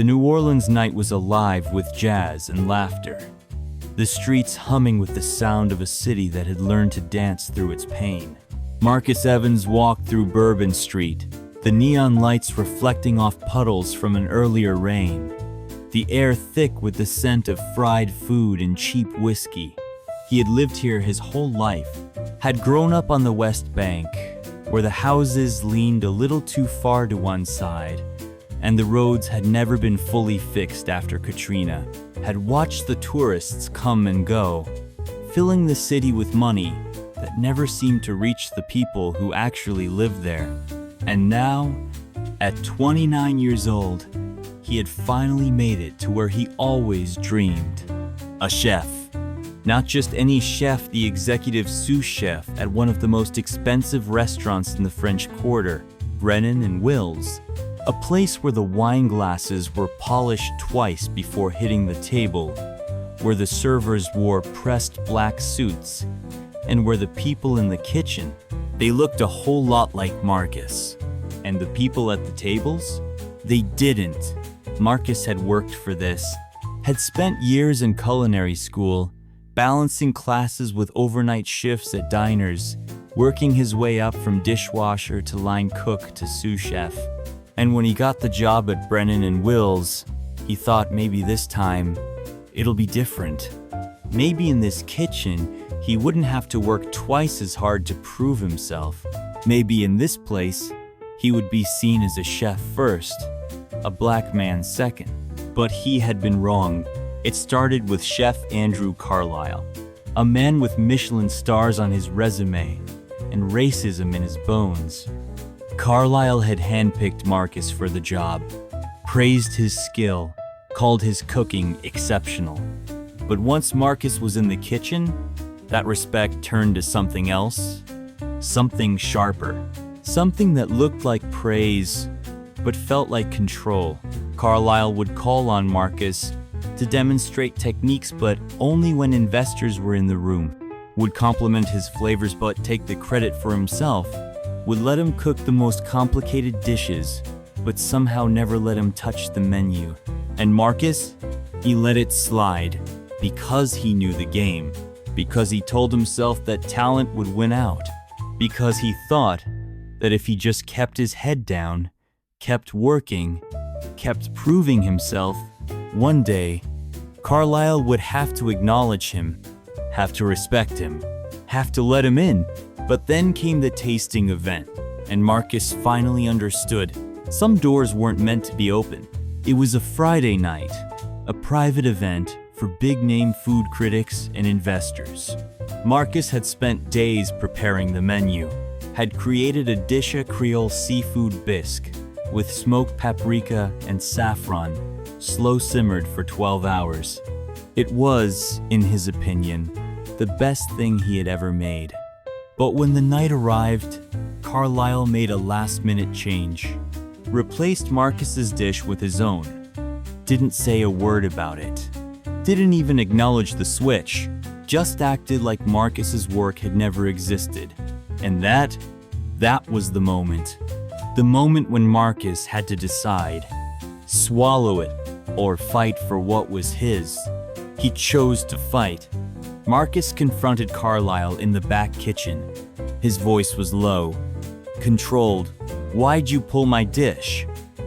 The New Orleans night was alive with jazz and laughter, the streets humming with the sound of a city that had learned to dance through its pain. Marcus Evans walked through Bourbon Street, the neon lights reflecting off puddles from an earlier rain, the air thick with the scent of fried food and cheap whiskey. He had lived here his whole life, had grown up on the West Bank, where the houses leaned a little too far to one side, and the roads had never been fully fixed after Katrina, had watched the tourists come and go, filling the city with money that never seemed to reach the people who actually lived there. And now, at 29 years old, he had finally made it to where he always dreamed. A chef. Not just any chef, the executive sous-chef at one of the most expensive restaurants in the French Quarter, Brennan and Will's. A place where the wine glasses were polished twice before hitting the table, where the servers wore pressed black suits, and where the people in the kitchen, they looked a whole lot like Marcus. And the people at the tables? They didn't. Marcus had worked for this, had spent years in culinary school, balancing classes with overnight shifts at diners, working his way up from dishwasher to line cook to sous-chef. And when he got the job at Brennan and Will's, he thought maybe this time, it'll be different. Maybe in this kitchen, he wouldn't have to work twice as hard to prove himself. Maybe in this place, he would be seen as a chef first, a black man second. But he had been wrong. It started with Chef Andrew Carlisle, a man with Michelin stars on his resume and racism in his bones. Carlisle had handpicked Marcus for the job, praised his skill, called his cooking exceptional. But once Marcus was in the kitchen, that respect turned to something else, something sharper, something that looked like praise, but felt like control. Carlisle would call on Marcus to demonstrate techniques, but only when investors were in the room, would compliment his flavors but take the credit for himself, would let him cook the most complicated dishes, but somehow never let him touch the menu. And Marcus, he let it slide because he knew the game, because he told himself that talent would win out, because he thought that if he just kept his head down, kept working, kept proving himself, one day, Carlisle would have to acknowledge him, have to respect him, have to let him in. But then came the tasting event, and Marcus finally understood. Some doors weren't meant to be open. It was a Friday night, a private event for big-name food critics and investors. Marcus had spent days preparing the menu, had created a Disha Creole seafood bisque with smoked paprika and saffron, slow-simmered for 12 hours. It was, in his opinion, the best thing he had ever made. But when the night arrived, Carlisle made a last-minute change, replaced Marcus's dish with his own, didn't say a word about it, didn't even acknowledge the switch, just acted like Marcus's work had never existed. And that was the moment when Marcus had to decide, swallow it or fight for what was his. He chose to fight. Marcus confronted Carlisle in the back kitchen. His voice was low, controlled. "Why'd you pull my dish?"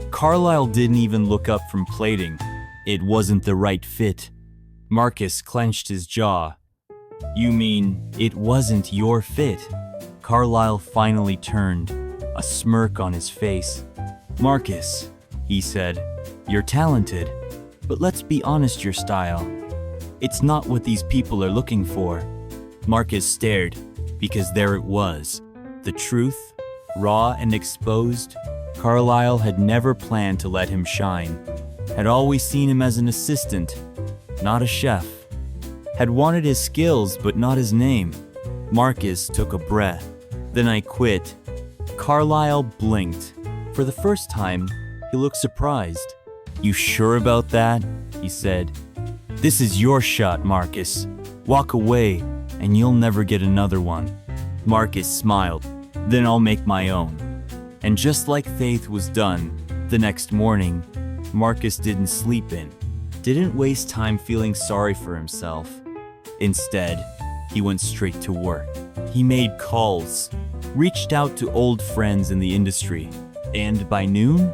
Carlisle didn't even look up from plating. It wasn't the right fit. Marcus clenched his jaw. "You mean it wasn't your fit?" Carlisle finally turned, a smirk on his face. "Marcus," he said, "you're talented, but let's be honest, your style, it's not what these people are looking for." Marcus stared, because there it was, the truth, raw and exposed. Carlisle had never planned to let him shine, had always seen him as an assistant, not a chef, had wanted his skills but not his name. Marcus took a breath. "Then I quit." Carlisle blinked. For the first time, he looked surprised. "You sure about that?" he said. "This is your shot, Marcus. Walk away, and you'll never get another one." Marcus smiled. "Then I'll make my own." And just like Faith was done, the next morning, Marcus didn't sleep in, didn't waste time feeling sorry for himself. Instead, he went straight to work. He made calls, reached out to old friends in the industry, and by noon,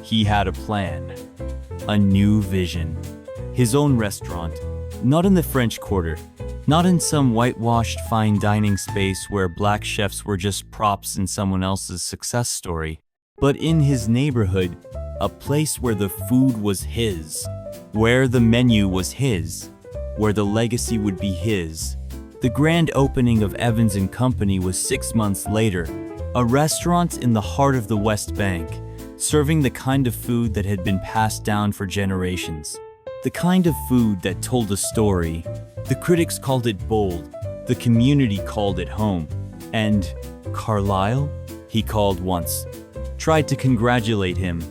he had a plan. A new vision. His own restaurant, not in the French Quarter, not in some whitewashed fine dining space where black chefs were just props in someone else's success story, but in his neighborhood, a place where the food was his, where the menu was his, where the legacy would be his. The grand opening of Evans & Company was 6 months later, a restaurant in the heart of the West Bank, serving the kind of food that had been passed down for generations. The kind of food that told a story. The critics called it bold, the community called it home. And Carlyle? He called once, tried to congratulate him,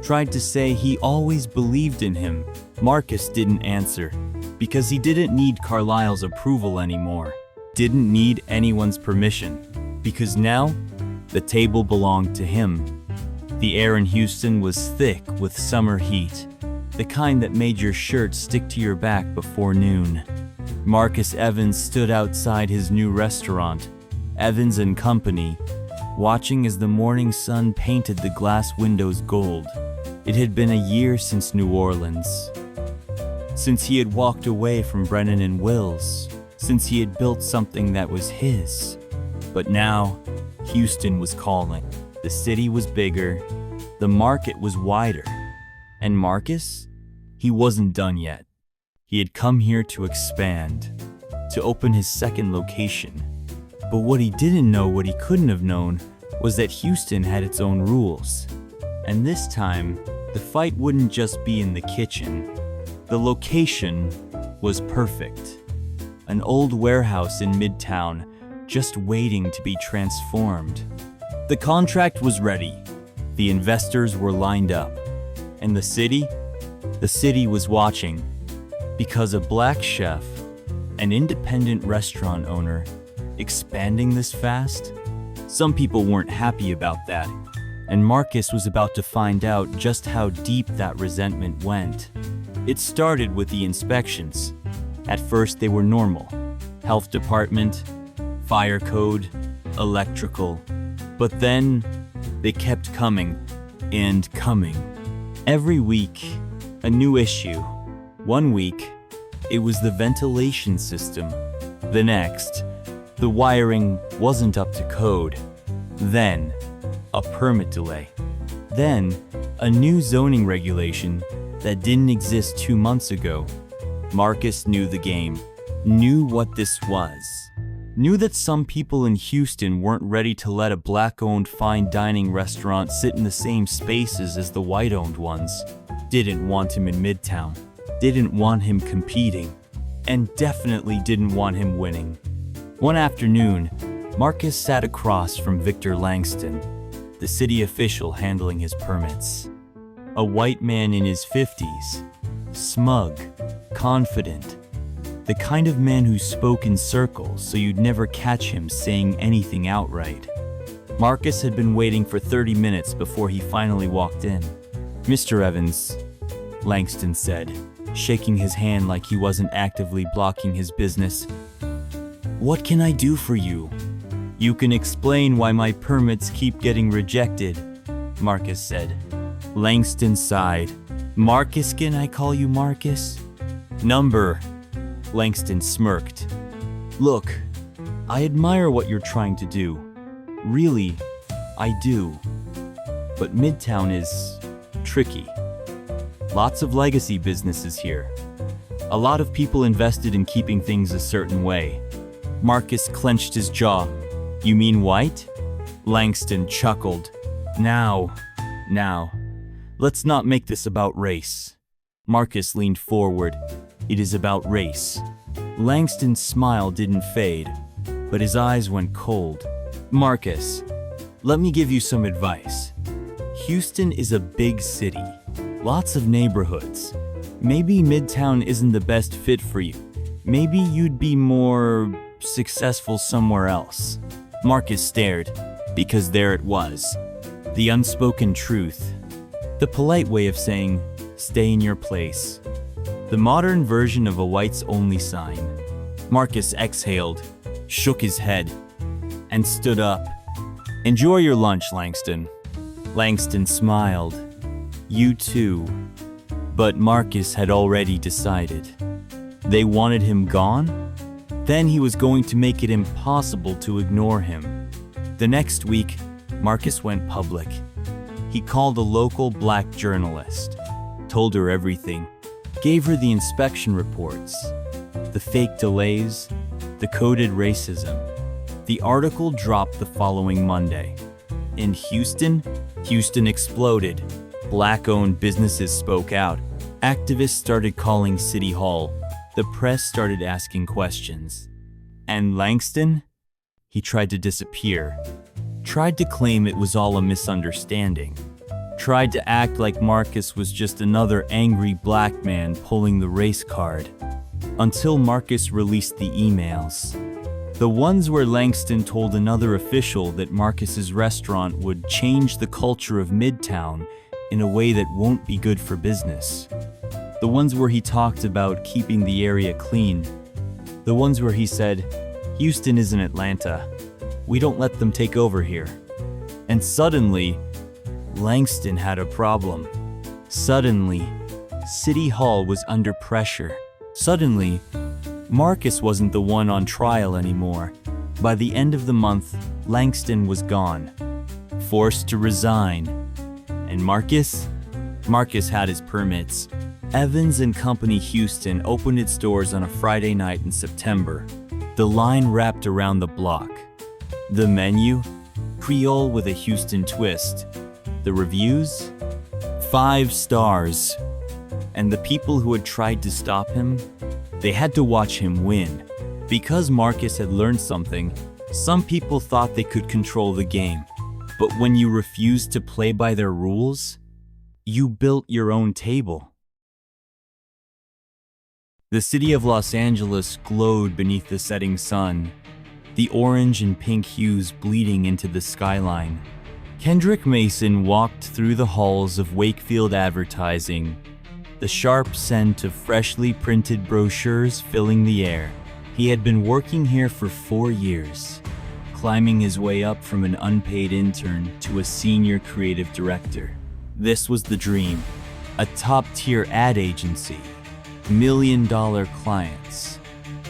tried to say he always believed in him. Marcus didn't answer, because he didn't need Carlyle's approval anymore, didn't need anyone's permission, because now the table belonged to him. The air in Houston was thick with summer heat, the kind that made your shirt stick to your back before noon. Marcus Evans stood outside his new restaurant, Evans & Company, watching as the morning sun painted the glass windows gold. It had been a year since New Orleans, since he had walked away from Brennan and Wills, since he had built something that was his. But now, Houston was calling. The city was bigger, the market was wider. And Marcus? He wasn't done yet. He had come here to expand, to open his second location. But what he didn't know, what he couldn't have known, was that Houston had its own rules. And this time, the fight wouldn't just be in the kitchen. The location was perfect. An old warehouse in Midtown, just waiting to be transformed. The contract was ready. The investors were lined up. And the city was watching. Because a black chef, an independent restaurant owner, expanding this fast? Some people weren't happy about that, and Marcus was about to find out just how deep that resentment went. It started with the inspections. At first they were normal. Health department, fire code, electrical. But then they kept coming and coming. Every week, a new issue. One week, it was the ventilation system. The next, the wiring wasn't up to code. Then, a permit delay. Then, a new zoning regulation that didn't exist 2 months ago. Marcus knew the game, knew what this was. Knew that some people in Houston weren't ready to let a black-owned fine dining restaurant sit in the same spaces as the white-owned ones. Didn't want him in Midtown. Didn't want him competing. And definitely didn't want him winning. One afternoon, Marcus sat across from Victor Langston, the city official handling his permits. A white man in his 50s, smug, confident, the kind of man who spoke in circles so you'd never catch him saying anything outright. Marcus had been waiting for 30 minutes before he finally walked in. "Mr. Evans," Langston said, shaking his hand like he wasn't actively blocking his business. "What can I do for you?" "You can explain why my permits keep getting rejected," Marcus said. Langston sighed. "Marcus, can I call you Marcus?" "Number," Langston smirked. "Look, I admire what you're trying to do. Really, I do. But Midtown is tricky. Lots of legacy businesses here. A lot of people invested in keeping things a certain way." Marcus clenched his jaw. "You mean white?" Langston chuckled. Now, let's not make this about race." Marcus leaned forward. "It is about race." Langston's smile didn't fade, but his eyes went cold. "Marcus, let me give you some advice. Houston is a big city, lots of neighborhoods. Maybe Midtown isn't the best fit for you. Maybe you'd be more successful somewhere else." Marcus stared, because there it was, the unspoken truth. The polite way of saying, stay in your place. The modern version of a whites-only sign. Marcus exhaled, shook his head, and stood up. Enjoy your lunch, Langston. Langston smiled. You too. But Marcus had already decided. They wanted him gone? Then he was going to make it impossible to ignore him. The next week, Marcus went public. He called a local black journalist, told her everything, gave her the inspection reports, the fake delays, the coded racism. The article dropped the following Monday. In Houston exploded. Black-owned businesses spoke out. Activists started calling City Hall. The press started asking questions. And Langston? He tried to disappear. Tried to claim it was all a misunderstanding. Tried to act like Marcus was just another angry black man pulling the race card. Until Marcus released the emails. The ones where Langston told another official that Marcus's restaurant would change the culture of Midtown in a way that won't be good for business. The ones where he talked about keeping the area clean. The ones where he said, Houston isn't Atlanta. We don't let them take over here. And suddenly, Langston had a problem. Suddenly, City Hall was under pressure. Suddenly, Marcus wasn't the one on trial anymore. By the end of the month, Langston was gone, forced to resign. And Marcus had his permits. Evans & Company Houston opened its doors on a Friday night in September. The line wrapped around the block. The menu? Creole with a Houston twist. The reviews? 5 stars. And the people who had tried to stop him? They had to watch him win. Because Marcus had learned something, some people thought they could control the game. But when you refused to play by their rules, you built your own table. The city of Los Angeles glowed beneath the setting sun, the orange and pink hues bleeding into the skyline. Kendrick Mason walked through the halls of Wakefield Advertising, the sharp scent of freshly printed brochures filling the air. He had been working here for 4 years, climbing his way up from an unpaid intern to a senior creative director. This was the dream, a top-tier ad agency, million-dollar clients,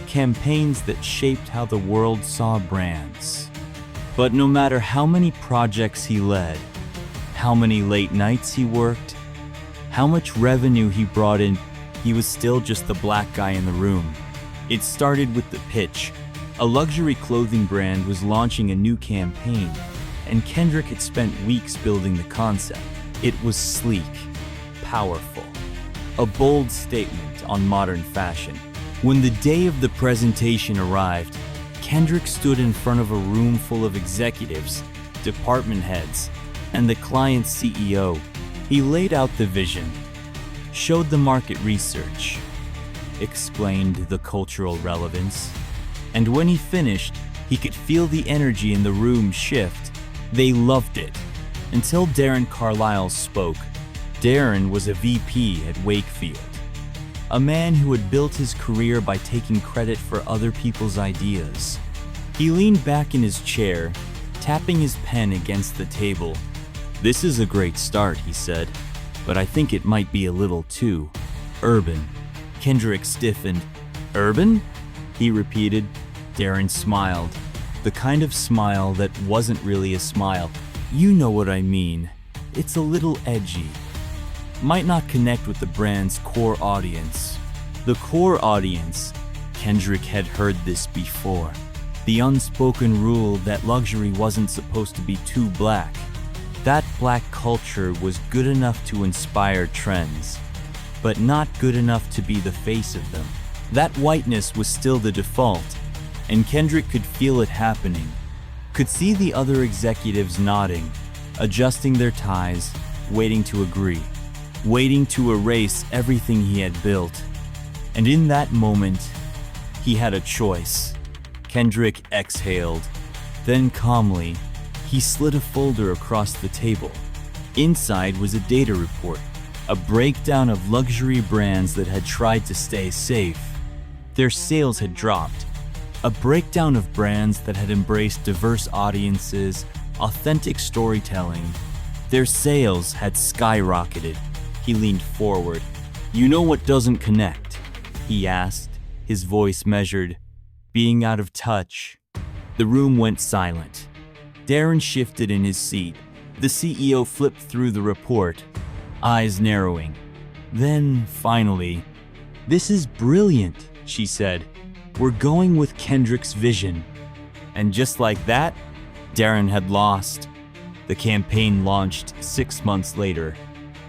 campaigns that shaped how the world saw brands. But no matter how many projects he led, how many late nights he worked, how much revenue he brought in, he was still just the black guy in the room. It started with the pitch. A luxury clothing brand was launching a new campaign, and Kendrick had spent weeks building the concept. It was sleek, powerful, a bold statement on modern fashion. When the day of the presentation arrived, Kendrick stood in front of a room full of executives, department heads, and the client's CEO. He laid out the vision, showed the market research, explained the cultural relevance, and when he finished, he could feel the energy in the room shift. They loved it. Until Darren Carlisle spoke. Darren was a VP at Wakefield, a man who had built his career by taking credit for other people's ideas. He leaned back in his chair, tapping his pen against the table. "This is a great start," he said, "but I think it might be a little too urban." Kendrick stiffened. "Urban?" he repeated. Darren smiled, the kind of smile that wasn't really a smile. "You know what I mean. It's a little edgy. Might not connect with the brand's core audience." The core audience, Kendrick had heard this before. The unspoken rule that luxury wasn't supposed to be too black. That black culture was good enough to inspire trends, but not good enough to be the face of them. That whiteness was still the default, and Kendrick could feel it happening, could see the other executives nodding, adjusting their ties, waiting to agree, waiting to erase everything he had built. And in that moment, he had a choice. Kendrick exhaled. Then calmly, he slid a folder across the table. Inside was a data report. a breakdown of luxury brands that had tried to stay safe. Their sales had dropped. A breakdown of brands that had embraced diverse audiences, authentic storytelling. Their sales had skyrocketed. He leaned forward. "You know what doesn't connect?" he asked, his voice measured, being out of touch. The room went silent. Darren shifted in his seat. The CEO flipped through the report, eyes narrowing. Then, finally, "This is brilliant," she said. "We're going with Kendrick's vision." And just like that, Darren had lost. The campaign launched 6 months later.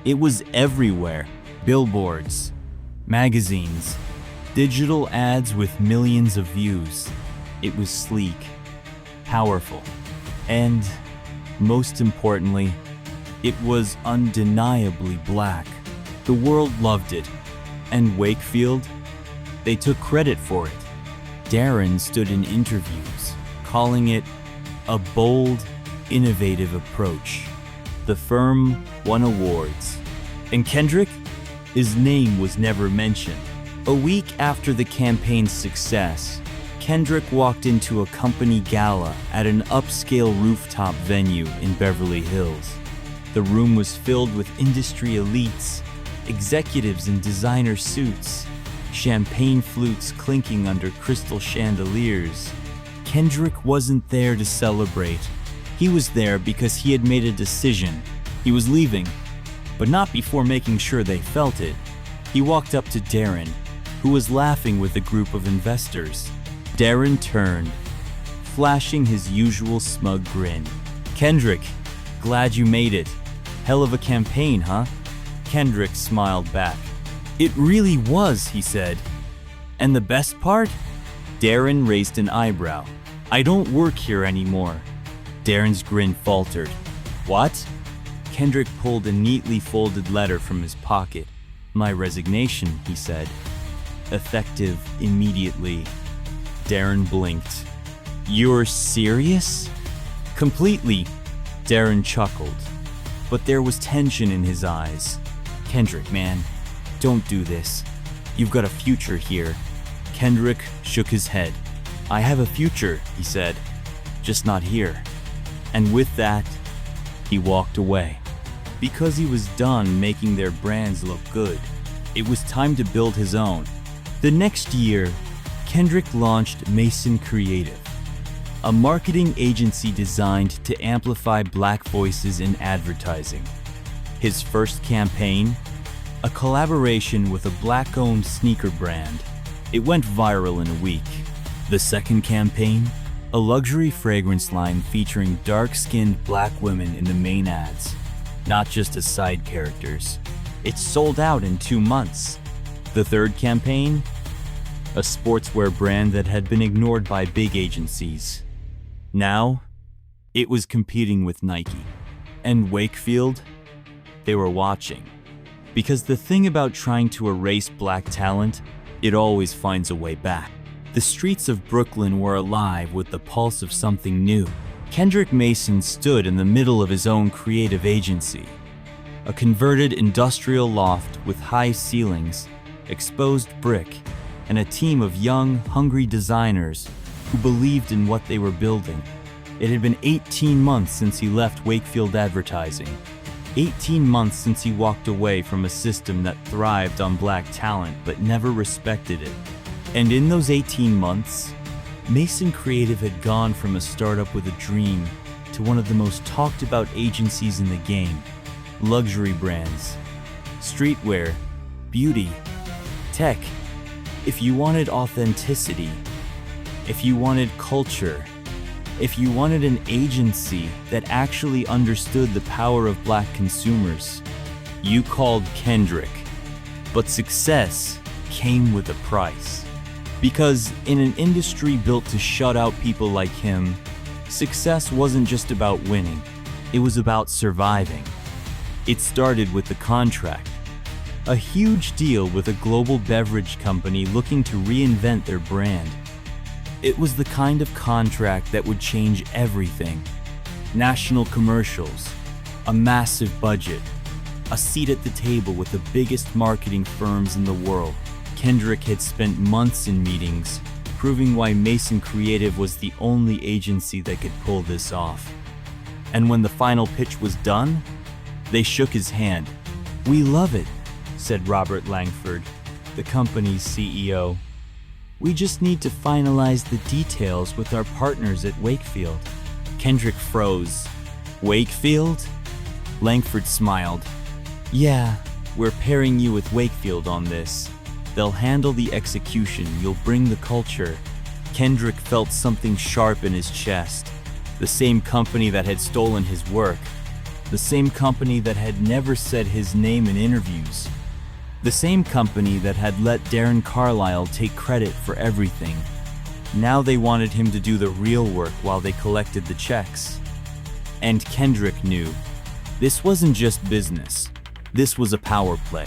It was everywhere. Billboards, magazines, digital ads with millions of views. It was sleek, powerful, and, most importantly, it was undeniably black. The world loved it, and Wakefield, they took credit for it. Darren stood in interviews, calling it a bold, innovative approach. The firm won awards. And Kendrick? His name was never mentioned. A week after the campaign's success, Kendrick walked into a company gala at an upscale rooftop venue in Beverly Hills. The room was filled with industry elites, executives in designer suits, champagne flutes clinking under crystal chandeliers. Kendrick wasn't there to celebrate. He was there because he had made a decision. He was leaving, but not before making sure they felt it. He walked up to Darren, who was laughing with a group of investors. Darren turned, flashing his usual smug grin. "Kendrick, glad you made it. Hell of a campaign, huh?" Kendrick smiled back. "It really was," he said. "And the best part?" Darren raised an eyebrow. "I don't work here anymore." Darren's grin faltered. "What?" Kendrick pulled a neatly folded letter from his pocket. "My resignation," he said. "Effective immediately." Darren blinked. "You're serious?" "Completely," Darren chuckled. But there was tension in his eyes. "Kendrick, man, don't do this. You've got a future here." Kendrick shook his head. "I have a future," he said, "just not here." And with that, he walked away. Because he was done making their brands look good, it was time to build his own. The next year, Kendrick launched Mason Creative, a marketing agency designed to amplify Black voices in advertising. His first campaign, a collaboration with a Black-owned sneaker brand, it went viral in a week. The second campaign, a luxury fragrance line featuring dark-skinned Black women in the main ads, not just as side characters. It sold out in 2 months. The third campaign, a sportswear brand that had been ignored by big agencies. Now, it was competing with Nike. And Wakefield, they were watching. Because the thing about trying to erase Black talent, it always finds a way back. The streets of Brooklyn were alive with the pulse of something new. Kendrick Mason stood in the middle of his own creative agency, a converted industrial loft with high ceilings, exposed brick, and a team of young, hungry designers who believed in what they were building. It had been 18 months since he left Wakefield Advertising, 18 months since he walked away from a system that thrived on Black talent but never respected it. And in those 18 months, Mason Creative had gone from a startup with a dream to one of the most talked about agencies in the game. Luxury brands, streetwear, beauty, tech. If you wanted authenticity, if you wanted culture, if you wanted an agency that actually understood the power of Black consumers, you called Kendrick. But success came with a price. Because in an industry built to shut out people like him, success wasn't just about winning, it was about surviving. It started with the contract, a huge deal with a global beverage company looking to reinvent their brand. It was the kind of contract that would change everything. National commercials, a massive budget, a seat at the table with the biggest marketing firms in the world. Kendrick had spent months in meetings, proving why Mason Creative was the only agency that could pull this off. And when the final pitch was done, they shook his hand. "We love it," said Robert Langford, the company's CEO. "We just need to finalize the details with our partners at Wakefield." Kendrick froze. "Wakefield?" Langford smiled. "Yeah, we're pairing you with Wakefield on this. They'll handle the execution, you'll bring the culture." Kendrick felt something sharp in his chest. The same company that had stolen his work. The same company that had never said his name in interviews. The same company that had let Darren Carlisle take credit for everything. Now they wanted him to do the real work while they collected the checks. And Kendrick knew. This wasn't just business. This was a power play.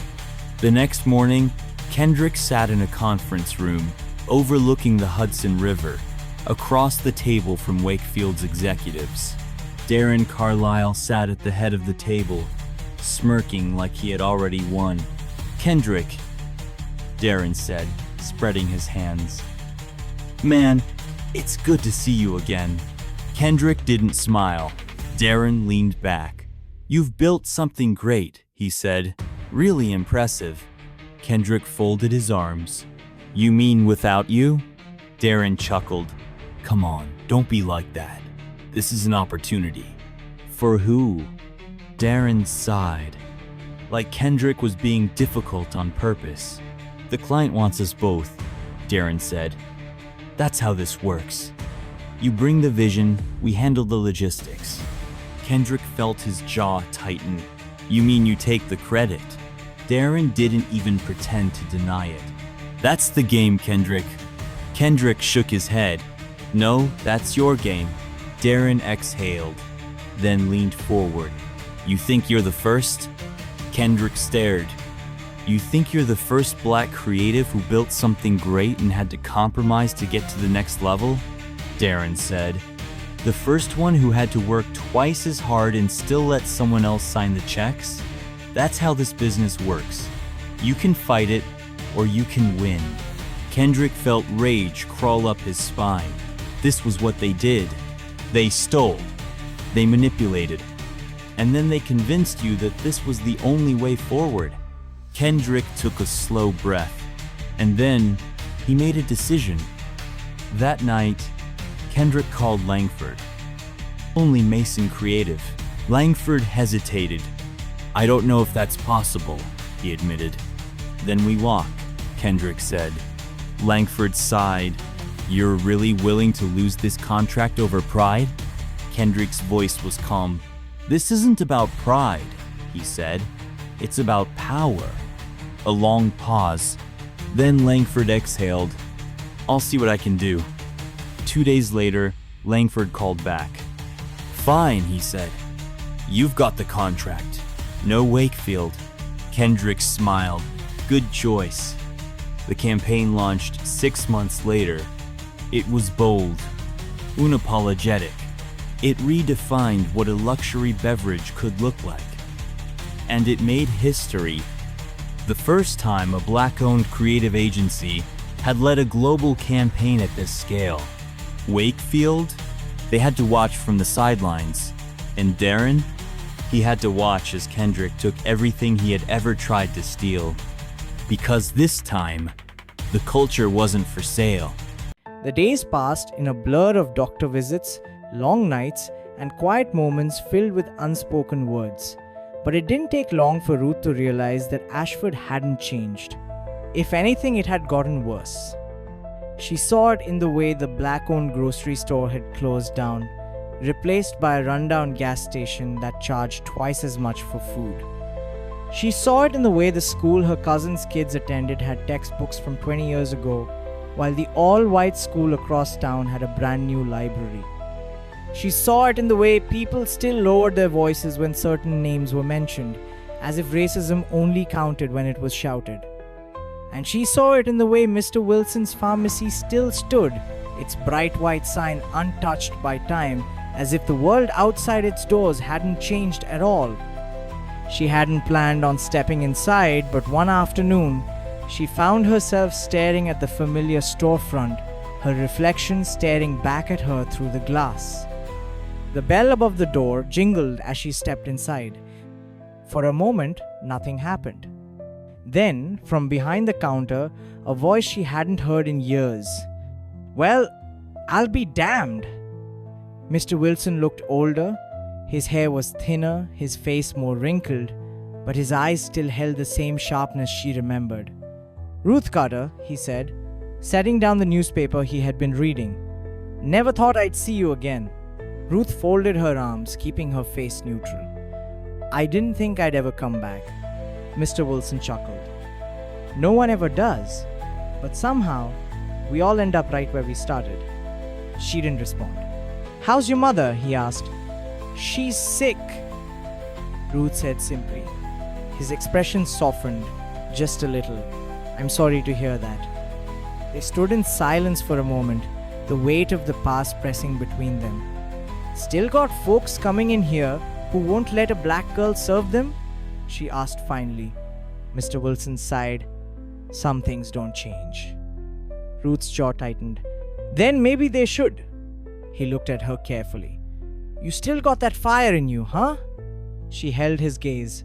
The next morning, Kendrick sat in a conference room overlooking the Hudson River, across the table from Wakefield's executives. Darren Carlisle sat at the head of the table, smirking like he had already won. "Kendrick," Darren said, spreading his hands. "Man, it's good to see you again." Kendrick didn't smile. Darren leaned back. "You've built something great," he said. "Really impressive." Kendrick folded his arms. "You mean without you?" Darren chuckled. "Come on, don't be like that. This is an opportunity." "For who?" Darren sighed. Like Kendrick was being difficult on purpose. "The client wants us both," Darren said. "That's how this works. You bring the vision, we handle the logistics." Kendrick felt his jaw tighten. "You mean you take the credit?" Darren didn't even pretend to deny it. "That's the game, Kendrick." Kendrick shook his head. "No, that's your game." Darren exhaled, then leaned forward. "You think you're the first?" Kendrick stared. "You think you're the first black creative who built something great and had to compromise to get to the next level?" Darren said. "The first one who had to work twice as hard and still let someone else sign the checks? That's how this business works. You can fight it, or you can win." Kendrick felt rage crawl up his spine. This was what they did. They stole. They manipulated. And then they convinced you that this was the only way forward. Kendrick took a slow breath. And then he made a decision. That night, Kendrick called Langford. "Only Mason Creative." Langford hesitated. "I don't know if that's possible," he admitted. "Then we walk," Kendrick said. Langford sighed. "You're really willing to lose this contract over pride?" Kendrick's voice was calm. "This isn't about pride," he said. "It's about power." A long pause. Then Langford exhaled. "I'll see what I can do." 2 days later, Langford called back. "Fine," he said. "You've got the contract. No Wakefield." Kendrick smiled. "Good choice." The campaign launched 6 months later. It was bold, unapologetic. It redefined what a luxury beverage could look like. And it made history. The first time a black-owned creative agency had led a global campaign at this scale. Wakefield? They had to watch from the sidelines. And Darren? He had to watch as Kendrick took everything he had ever tried to steal. Because this time, the culture wasn't for sale. The days passed in a blur of doctor visits, long nights, and quiet moments filled with unspoken words. But it didn't take long for Ruth to realize that Ashford hadn't changed. If anything, it had gotten worse. She saw it in the way the black-owned grocery store had closed down, replaced by a rundown gas station that charged twice as much for food. She saw it in the way the school her cousin's kids attended had textbooks from 20 years ago, while the all-white school across town had a brand new library. She saw it in the way people still lowered their voices when certain names were mentioned, as if racism only counted when it was shouted. And she saw it in the way Mr. Wilson's pharmacy still stood, its bright white sign untouched by time, as if the world outside its doors hadn't changed at all. She hadn't planned on stepping inside, but one afternoon, she found herself staring at the familiar storefront, her reflection staring back at her through the glass. The bell above the door jingled as she stepped inside. For a moment, nothing happened. Then, from behind the counter, a voice she hadn't heard in years. "Well, I'll be damned." Mr. Wilson looked older. His hair was thinner, his face more wrinkled, but his eyes still held the same sharpness she remembered. "Ruth Carter," he said, setting down the newspaper he had been reading. "Never thought I'd see you again." Ruth folded her arms, keeping her face neutral. "I didn't think I'd ever come back." Mr. Wilson chuckled. "No one ever does, but somehow, we all end up right where we started." She didn't respond. "How's your mother?" he asked. "She's sick," Ruth said simply. His expression softened, just a little. "I'm sorry to hear that." They stood in silence for a moment, the weight of the past pressing between them. "Still got folks coming in here who won't let a black girl serve them?" she asked finally. Mr. Wilson sighed. "Some things don't change." Ruth's jaw tightened. "Then maybe they should." He looked at her carefully. "You still got that fire in you, huh?" She held his gaze.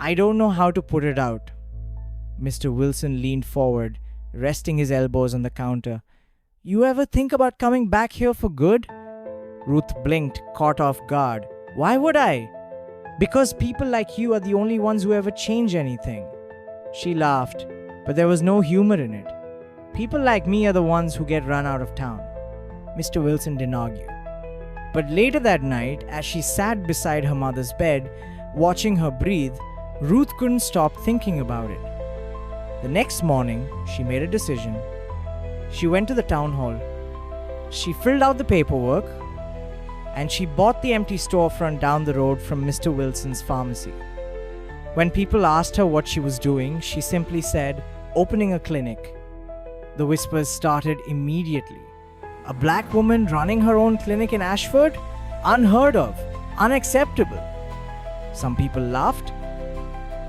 "I don't know how to put it out." Mr. Wilson leaned forward, resting his elbows on the counter. "You ever think about coming back here for good?" Ruth blinked, caught off guard. "Why would I?" "Because people like you are the only ones who ever change anything." She laughed, but there was no humor in it. "People like me are the ones who get run out of town." Mr. Wilson didn't argue. But later that night, as she sat beside her mother's bed, watching her breathe, Ruth couldn't stop thinking about it. The next morning, she made a decision. She went to the town hall. She filled out the paperwork, and she bought the empty storefront down the road from Mr. Wilson's pharmacy. When people asked her what she was doing, she simply said, "Opening a clinic." The whispers started immediately. A black woman running her own clinic in Ashford? Unheard of, unacceptable. Some people laughed.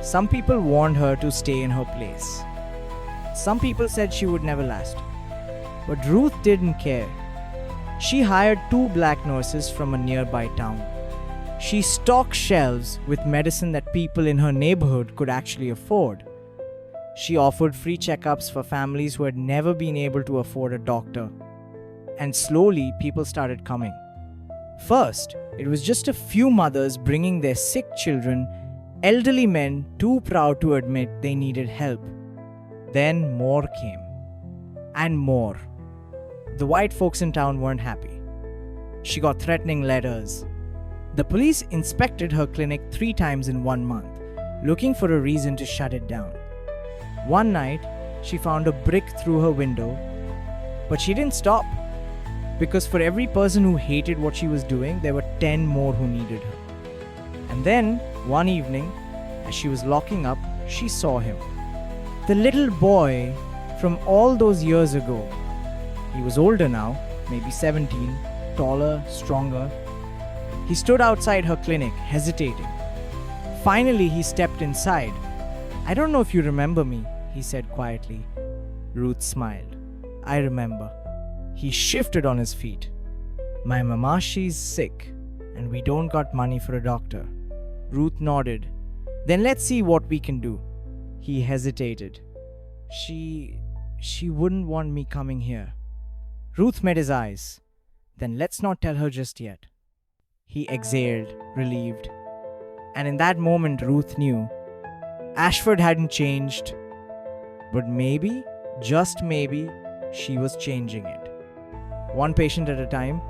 Some people warned her to stay in her place. Some people said she would never last. But Ruth didn't care. She hired 2 black nurses from a nearby town. She stocked shelves with medicine that people in her neighborhood could actually afford. She offered free checkups for families who had never been able to afford a doctor. And slowly, people started coming. First, it was just a few mothers bringing their sick children, elderly men too proud to admit they needed help. Then more came. And more. The white folks in town weren't happy. She got threatening letters. The police inspected her clinic 3 times in 1 month, looking for a reason to shut it down. One night, she found a brick through her window, but she didn't stop. Because for every person who hated what she was doing, there were 10 more who needed her. And then, one evening, as she was locking up, she saw him. The little boy from all those years ago. He was older now, maybe 17, taller, stronger. He stood outside her clinic, hesitating. Finally, he stepped inside. "I don't know if you remember me," he said quietly. Ruth smiled. "I remember." He shifted on his feet. "My mama, she's sick, and we don't got money for a doctor." Ruth nodded. "Then let's see what we can do." He hesitated. She wouldn't want me coming here." Ruth met his eyes. "Then let's not tell her just yet." He exhaled, relieved. And in that moment, Ruth knew. Ashford hadn't changed, but maybe, just maybe, she was changing it. One patient at a time.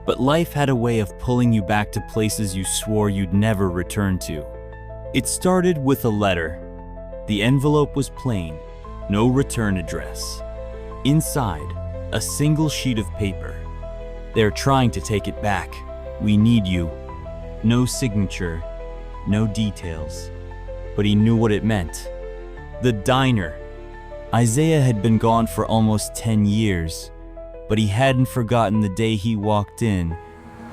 But life had a way of pulling you back to places you swore you'd never return to. It started with a letter. The envelope was plain, no return address. Inside, a single sheet of paper. "They're trying to take it back. We need you." No signature, no details. But he knew what it meant. The diner. Isaiah had been gone for almost 10 years, but he hadn't forgotten the day he walked in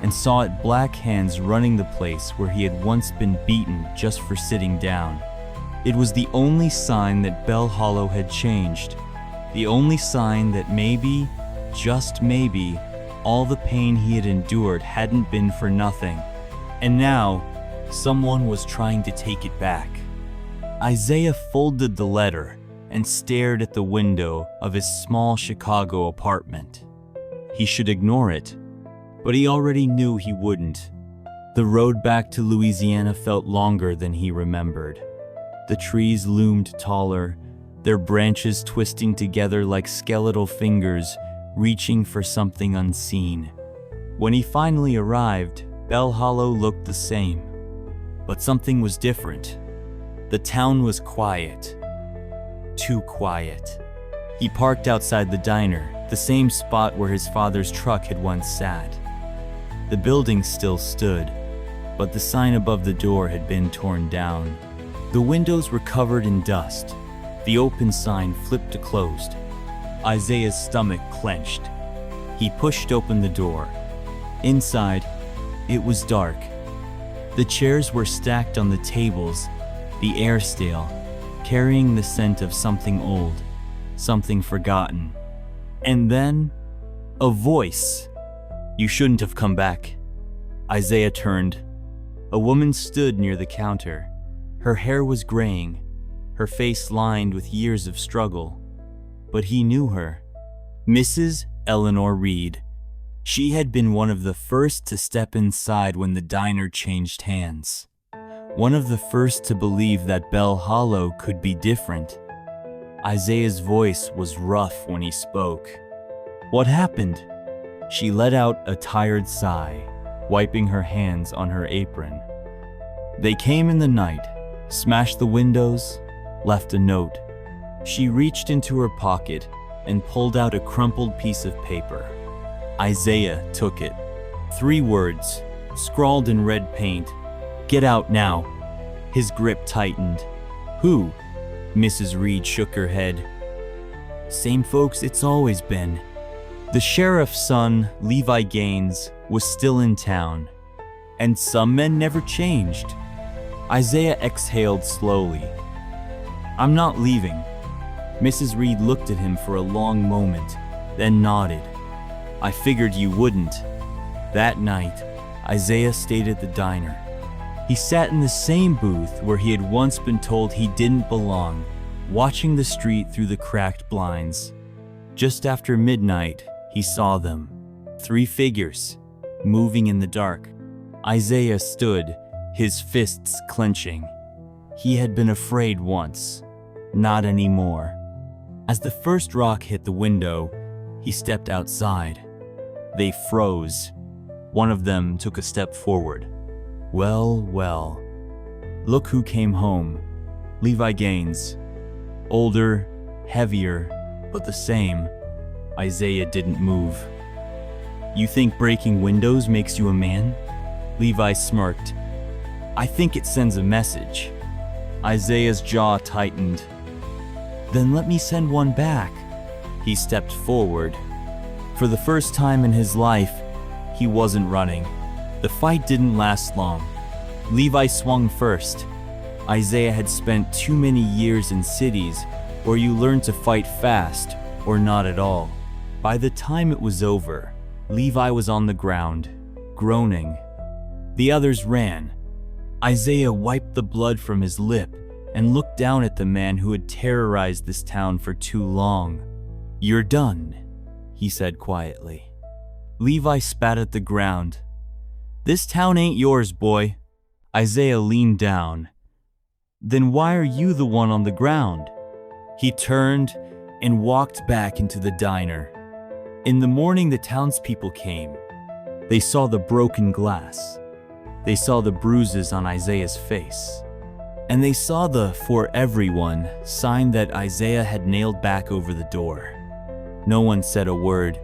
and saw it black hands running the place where he had once been beaten just for sitting down. It was the only sign that Bell Hollow had changed. The only sign that maybe, just maybe, all the pain he had endured hadn't been for nothing. And now, someone was trying to take it back. Isaiah folded the letter and stared at the window of his small Chicago apartment. He should ignore it, but he already knew he wouldn't. The road back to Louisiana felt longer than he remembered. The trees loomed taller, their branches twisting together like skeletal fingers, reaching for something unseen. When he finally arrived, Bell Hollow looked the same. But something was different. The town was quiet. Too quiet. He parked outside the diner, the same spot where his father's truck had once sat. The building still stood, but the sign above the door had been torn down. The windows were covered in dust. The open sign flipped to closed. Isaiah's stomach clenched. He pushed open the door. Inside, it was dark. The chairs were stacked on the tables, the air stale, carrying the scent of something old, something forgotten. And then, a voice. "You shouldn't have come back." Isaiah turned. A woman stood near the counter. Her hair was graying, her face lined with years of struggle. But he knew her. Mrs. Eleanor Reed. She had been one of the first to step inside when the diner changed hands. One of the first to believe that Bell Hollow could be different. Isaiah's voice was rough when he spoke. "What happened?" She let out a tired sigh, wiping her hands on her apron. "They came in the night, smashed the windows, left a note." She reached into her pocket and pulled out a crumpled piece of paper. Isaiah took it. 3 words, scrawled in red paint. "Get out now." His grip tightened. "Who?" Mrs. Reed shook her head. "Same folks it's always been." The sheriff's son, Levi Gaines, was still in town. And some men never changed. Isaiah exhaled slowly. "I'm not leaving." Mrs. Reed looked at him for a long moment, then nodded. "I figured you wouldn't." That night, Isaiah stayed at the diner. He sat in the same booth where he had once been told he didn't belong, watching the street through the cracked blinds. Just after midnight, he saw them. 3 figures, moving in the dark. Isaiah stood, his fists clenching. He had been afraid once, not anymore. As the first rock hit the window, he stepped outside. They froze. One of them took a step forward. Well, well. Look who came home. Levi Gaines. Older, heavier, but the same. Isaiah didn't move. "You think breaking windows makes you a man?" Levi smirked. "I think it sends a message." Isaiah's jaw tightened. "Then let me send one back." He stepped forward. For the first time in his life, he wasn't running. The fight didn't last long. Levi swung first. Isaiah had spent too many years in cities where you learn to fight fast or not at all. By the time it was over, Levi was on the ground, groaning. The others ran. Isaiah wiped the blood from his lip and looked down at the man who had terrorized this town for too long. "You're done," he said quietly. Levi spat at the ground. "This town ain't yours, boy." Isaiah leaned down. "Then why are you the one on the ground?" He turned and walked back into the diner. In the morning, the townspeople came. They saw the broken glass. They saw the bruises on Isaiah's face. And they saw the "For Everyone" sign that Isaiah had nailed back over the door. No one said a word,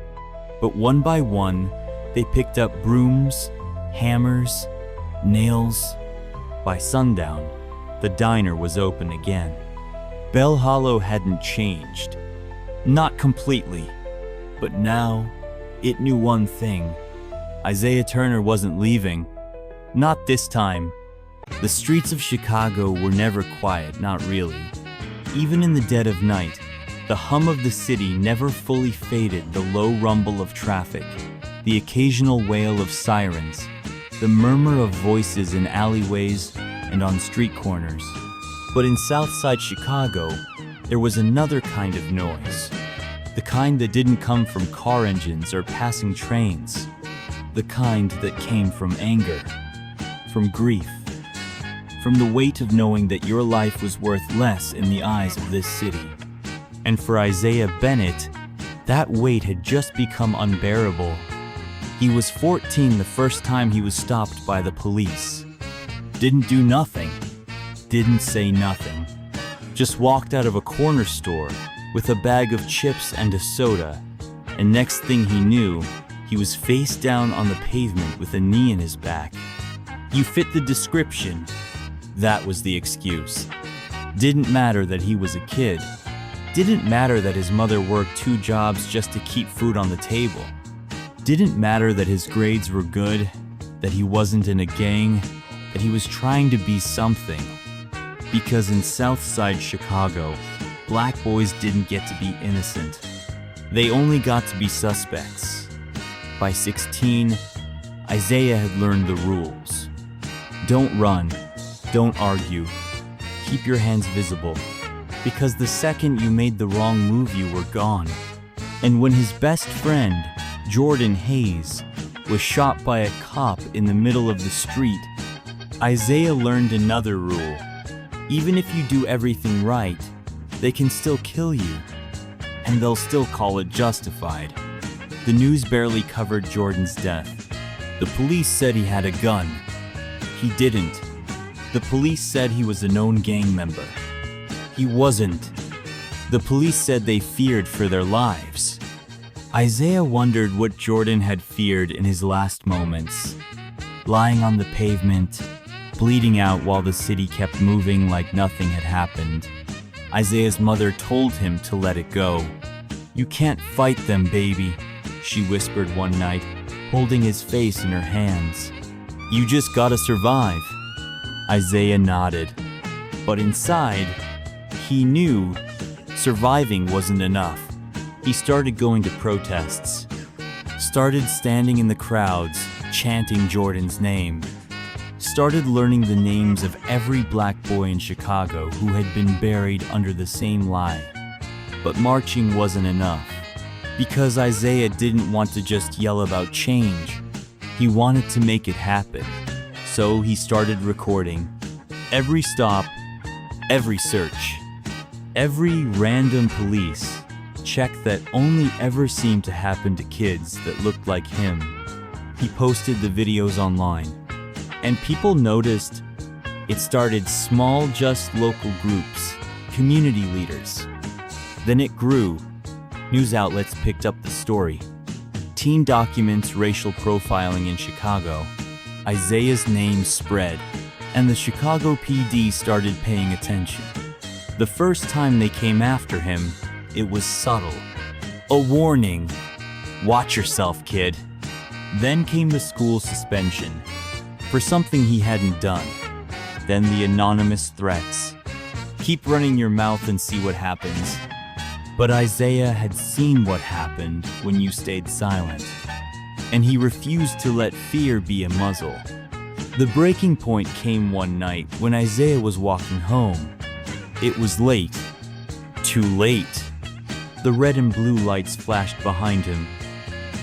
but one by one, they picked up brooms, hammers, nails. By sundown, the diner was open again. Bell Hollow hadn't changed. Not completely, but now it knew one thing. Isaiah Turner wasn't leaving. Not this time. The streets of Chicago were never quiet, not really. Even in the dead of night, the hum of the city never fully faded, the low rumble of traffic, the occasional wail of sirens, the murmur of voices in alleyways and on street corners. But in Southside Chicago, there was another kind of noise. The kind that didn't come from car engines or passing trains. The kind that came from anger, from grief, from the weight of knowing that your life was worth less in the eyes of this city. And for Isaiah Bennett, that weight had just become unbearable. He was 14 the first time he was stopped by the police. Didn't do nothing. Didn't say nothing. Just walked out of a corner store with a bag of chips and a soda. And next thing he knew, he was face down on the pavement with a knee in his back. You fit the description. That was the excuse. Didn't matter that he was a kid. Didn't matter that his mother worked 2 jobs just to keep food on the table. Didn't matter that his grades were good, that he wasn't in a gang, that he was trying to be something. Because in Southside Chicago, black boys didn't get to be innocent. They only got to be suspects. By 16, Isaiah had learned the rules. Don't run. Don't argue. Keep your hands visible. Because the second you made the wrong move, you were gone. And when his best friend, Jordan Hayes, was shot by a cop in the middle of the street, Isaiah learned another rule. Even if you do everything right, they can still kill you. And they'll still call it justified. The news barely covered Jordan's death. The police said he had a gun. He didn't. The police said he was a known gang member. He wasn't. The police said they feared for their lives. Isaiah wondered what Jordan had feared in his last moments. Lying on the pavement, bleeding out while the city kept moving like nothing had happened. Isaiah's mother told him to let it go. "You can't fight them, baby," she whispered one night, holding his face in her hands. "You just gotta survive." Isaiah nodded. But inside, he knew surviving wasn't enough. He started going to protests. Started standing in the crowds, chanting Jordan's name. Started learning the names of every black boy in Chicago who had been buried under the same lie. But marching wasn't enough. Because Isaiah didn't want to just yell about change. He wanted to make it happen. So he started recording. Every stop, every search, every random police check that only ever seemed to happen to kids that looked like him. He posted the videos online. And people noticed. It started small, just local groups, community leaders. Then it grew. News outlets picked up the story. Teen documents racial profiling in Chicago. Isaiah's name spread, and the Chicago PD started paying attention. The first time they came after him, it was subtle. A warning. Watch yourself, kid. Then came the school suspension for something he hadn't done. Then the anonymous threats. Keep running your mouth and see what happens. But Isaiah had seen what happened when you stayed silent, and he refused to let fear be a muzzle. The breaking point came one night when Isaiah was walking home. It was late. Too late. The red and blue lights flashed behind him.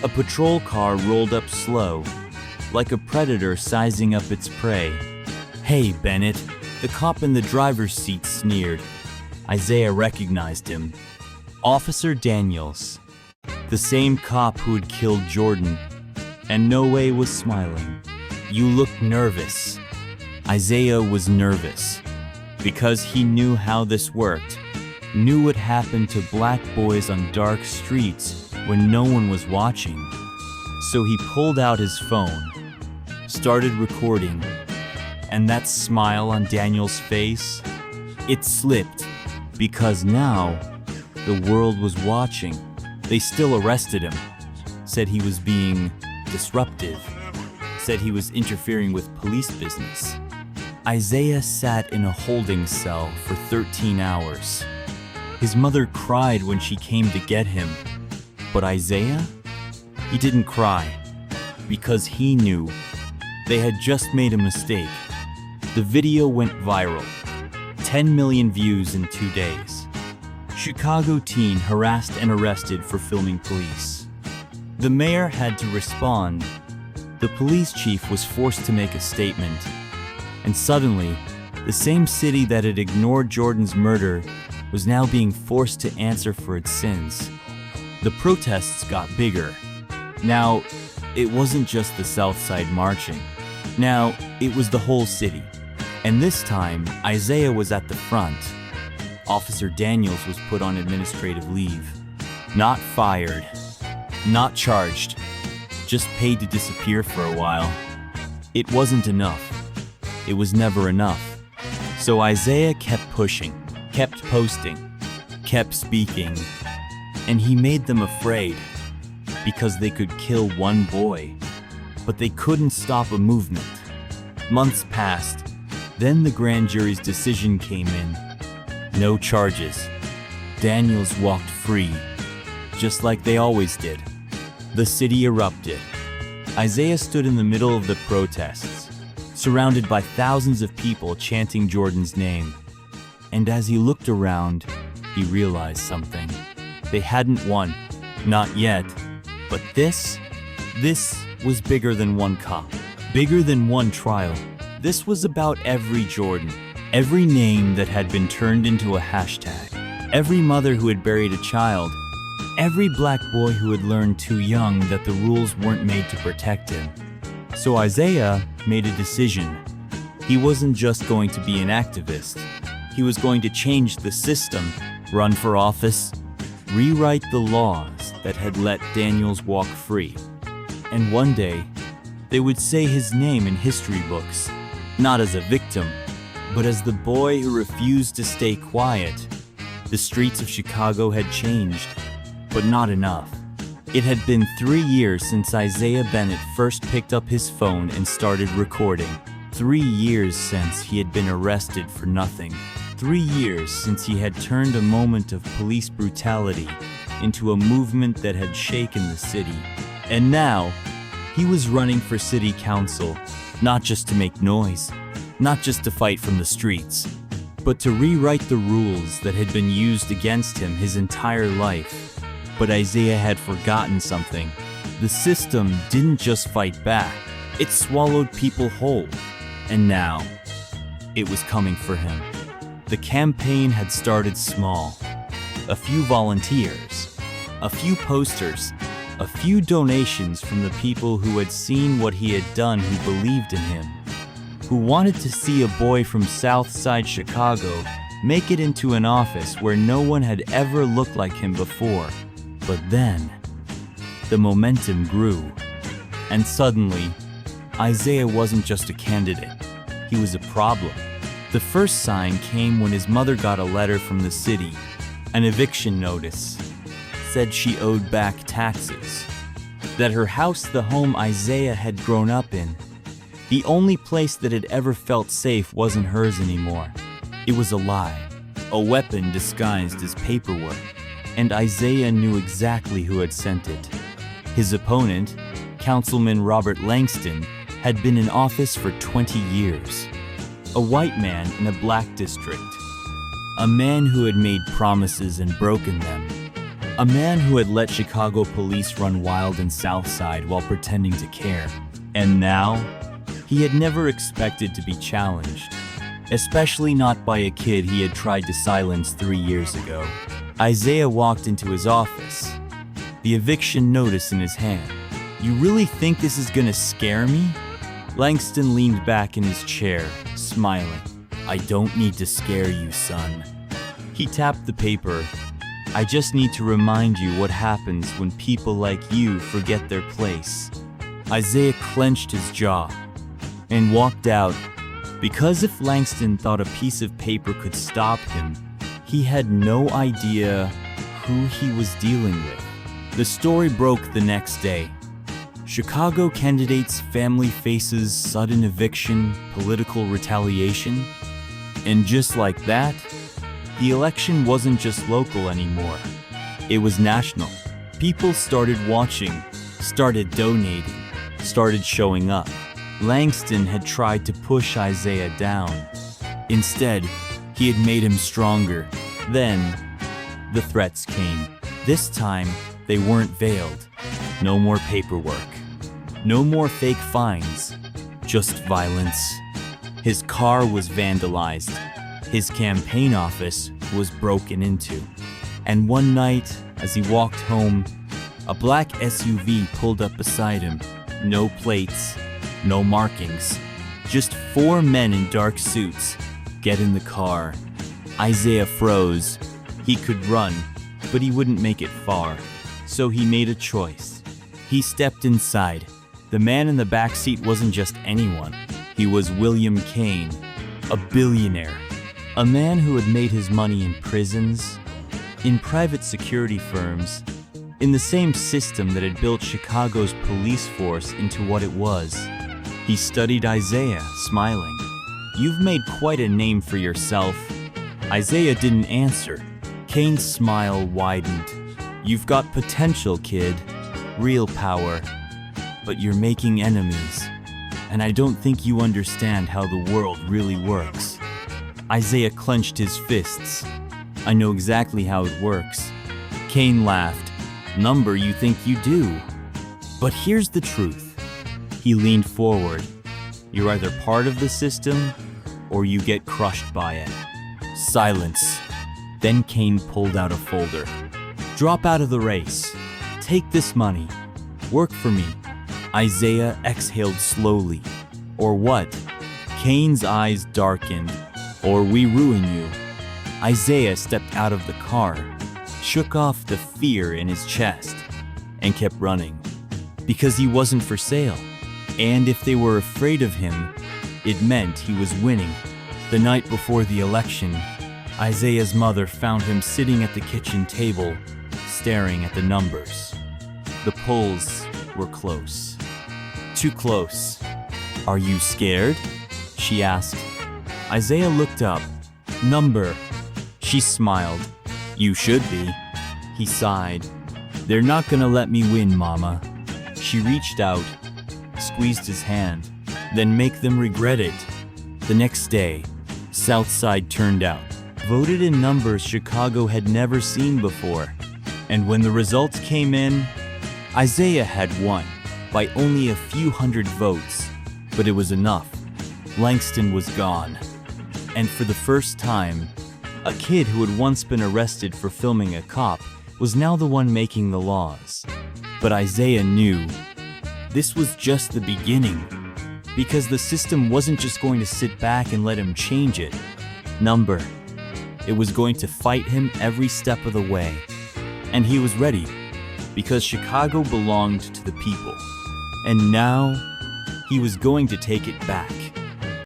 A patrol car rolled up slow, like a predator sizing up its prey. "Hey, Bennett," the cop in the driver's seat sneered. Isaiah recognized him. Officer Daniels, the same cop who had killed Jordan, and No Way was smiling. "You look nervous." Isaiah was nervous because he knew how this worked, knew what happened to black boys on dark streets when no one was watching. So he pulled out his phone, started recording, and that smile on Daniel's face, it slipped because now the world was watching. They still arrested him, said he was being disruptive, said he was interfering with police business. Isaiah sat in a holding cell for 13 hours. His mother cried when she came to get him. But Isaiah? He didn't cry, because he knew they had just made a mistake. The video went viral, 10 million views in 2 days. Chicago teen harassed and arrested for filming police. The mayor had to respond. The police chief was forced to make a statement. And suddenly, the same city that had ignored Jordan's murder was now being forced to answer for its sins. The protests got bigger. Now, it wasn't just the South Side marching. Now, it was the whole city. And this time, Isaiah was at the front. Officer Daniels was put on administrative leave. Not fired. Not charged. Just paid to disappear for a while. It wasn't enough. It was never enough. So Isaiah kept pushing, kept posting, kept speaking. And he made them afraid, because they could kill one boy, but they couldn't stop a movement. Months passed, then the grand jury's decision came in. No charges. Daniels walked free, just like they always did. The city erupted. Isaiah stood in the middle of the protests, surrounded by thousands of people chanting Jordan's name. And as he looked around, he realized something. They hadn't won. Not yet. But this was bigger than one cop. Bigger than one trial. This was about every Jordan. Every name that had been turned into a hashtag. Every mother who had buried a child. Every black boy who had learned too young that the rules weren't made to protect him. So Isaiah made a decision. He wasn't just going to be an activist. He was going to change the system, run for office, rewrite the laws that had let Daniels walk free. And one day, they would say his name in history books, not as a victim, but as the boy who refused to stay quiet. The streets of Chicago had changed, but not enough. It had been 3 years since Isaiah Bennett first picked up his phone and started recording. 3 years since he had been arrested for nothing. 3 years since he had turned a moment of police brutality into a movement that had shaken the city. And now, he was running for city council, not just to make noise, not just to fight from the streets, but to rewrite the rules that had been used against him his entire life. But Isaiah had forgotten something. The system didn't just fight back, it swallowed people whole. And now, it was coming for him. The campaign had started small. A few volunteers, a few posters, a few donations from the people who had seen what he had done, who believed in him, who wanted to see a boy from South Side Chicago make it into an office where no one had ever looked like him before. But then, the momentum grew, and suddenly, Isaiah wasn't just a candidate, he was a problem. The first sign came when his mother got a letter from the city, an eviction notice. Said she owed back taxes, that her house, the home Isaiah had grown up in, the only place that had ever felt safe, wasn't hers anymore. It was a lie, a weapon disguised as paperwork, and Isaiah knew exactly who had sent it. His opponent, Councilman Robert Langston, had been in office for 20 years. A white man in a black district. A man who had made promises and broken them. A man who had let Chicago police run wild in Southside while pretending to care. And now, he had never expected to be challenged. Especially not by a kid he had tried to silence 3 years ago. Isaiah walked into his office, the eviction notice in his hand. "You really think this is gonna scare me?" Langston leaned back in his chair, smiling. "I don't need to scare you, son." He tapped the paper. "I just need to remind you what happens when people like you forget their place." Isaiah clenched his jaw and walked out, because if Langston thought a piece of paper could stop him, he had no idea who he was dealing with. The story broke the next day. Chicago candidate's family faces sudden eviction, political retaliation. And just like that, the election wasn't just local anymore. It was national. People started watching, started donating, started showing up. Langston had tried to push Isaiah down. Instead, he had made him stronger. Then, the threats came. This time, they weren't veiled. No more paperwork. No more fake fines. Just violence. His car was vandalized. His campaign office was broken into. And one night, as he walked home, a black SUV pulled up beside him. No plates, no markings. Just 4 men in dark suits. Get in the car. Isaiah froze. He could run, but he wouldn't make it far. So he made a choice. He stepped inside. The man in the back seat wasn't just anyone. He was William Kane, a billionaire. A man who had made his money in prisons, in private security firms, in the same system that had built Chicago's police force into what it was. He studied Isaiah, smiling. "You've made quite a name for yourself." Isaiah didn't answer. Kane's smile widened. "You've got potential, kid. Real power. But you're making enemies. And I don't think you understand how the world really works." Isaiah clenched his fists. "I know exactly how it works." Kane laughed. "Number, you think you do. But here's the truth." He leaned forward. "You're either part of the system, or you get crushed by it." Silence. Then Kane pulled out a folder. "Drop out of the race. Take this money. Work for me." Isaiah exhaled slowly. "Or what?" Kane's eyes darkened. "Or we ruin you." Isaiah stepped out of the car, shook off the fear in his chest, and kept running. Because he wasn't for sale. And if they were afraid of him, it meant he was winning. The night before the election, Isaiah's mother found him sitting at the kitchen table, staring at the numbers. The polls were close. Too close. "Are you scared?" she asked. Isaiah looked up. "Number." She smiled. "You should be." He sighed. "They're not gonna let me win, Mama." She reached out, squeezed his hand, then make them regret it. The next day, Southside turned out. Voted in numbers Chicago had never seen before. And when the results came in, Isaiah had won by only a few hundred votes. But it was enough. Langston was gone. And for the first time, a kid who had once been arrested for filming a cop was now the one making the laws. But Isaiah knew this was just the beginning, because the system wasn't just going to sit back and let him change it. Number. It was going to fight him every step of the way. And he was ready, because Chicago belonged to the people. And now, he was going to take it back.